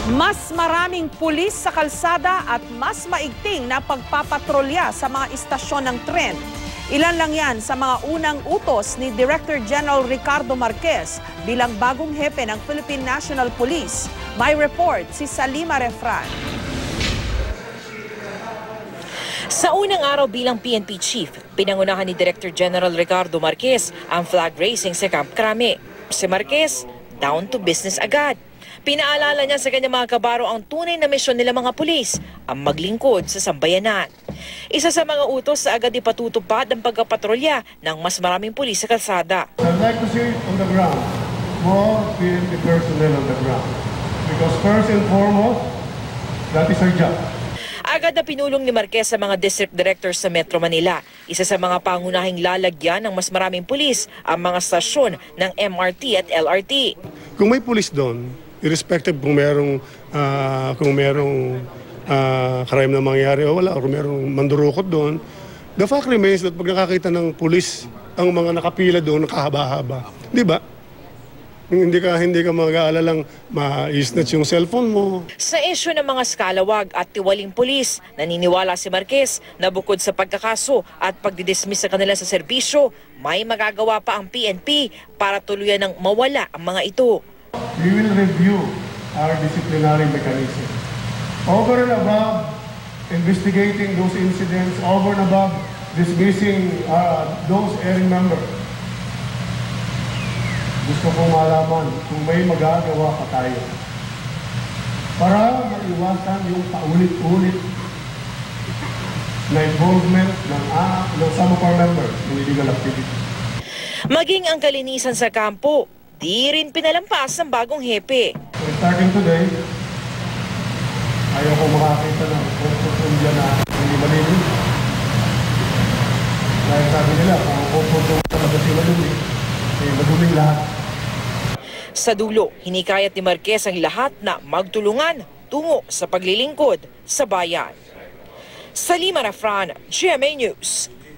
Mas maraming pulis sa kalsada at mas maigting na pagpapatrolya sa mga istasyon ng tren. Ilan lang yan sa mga unang utos ni Director General Ricardo Marquez bilang bagong hepe ng Philippine National Police. May report si Salima Refran. Sa unang araw bilang PNP Chief, pinangunahan ni Director General Ricardo Marquez ang flag raising sa Camp Crame. Si Marquez, down to business agad. Pinaalala niya sa kanyang mga kabaro ang tunay na misyon nila mga pulis, ang maglingkod sa sambayanan. Isa sa mga utos sa agad ipatutupad ang pagkapatrolya ng mas maraming pulis sa kalsada. I'd like to see it on the ground, more PNP personnel on the ground. Because first and foremost, that is our job. Agad na pinulong ni Marquez sa mga district directors sa Metro Manila. Isa sa mga pangunahing lalagyan ng mas maraming pulis ang mga stasyon ng MRT at LRT. Kung may pulis doon, irrespective kung merong crime na mangyari o wala, o kung merong mandurukot doon, the fact remains that pag nakakita ng pulis ang mga nakapila doon, nakahaba-haba. Di ba? Hindi ka mag-aalalang ma-snatch yung cellphone mo. Sa isyu ng mga skalawag at tiwaling pulis, naniniwala si Marquez na bukod sa pagkakaso at pagdidismiss sa kanila sa serbisyo, may magagawa pa ang PNP para tuluyan ng mawala ang mga ito. We will review our disciplinary mechanism. Over and above investigating those incidents, over and above dismissing those erring members. Gusto kong malaman kung may magagawa pa tayo para maiwasan yung paulit-ulit na involvement ng some of our members in illegal activity. Maging ang kalinisan sa kampo, di rin pinalampas ng bagong hepe. So starting today, ayaw ko makakita ng puputong dyan na hindi malinis. Dahil sabi nila, kung puputong talaga si malinis, maduming lahat. Sa dulo, hinikayat ni Marquez ang lahat na magtulungan tungo sa paglilingkod sa bayan. Salima Refran, GMA News.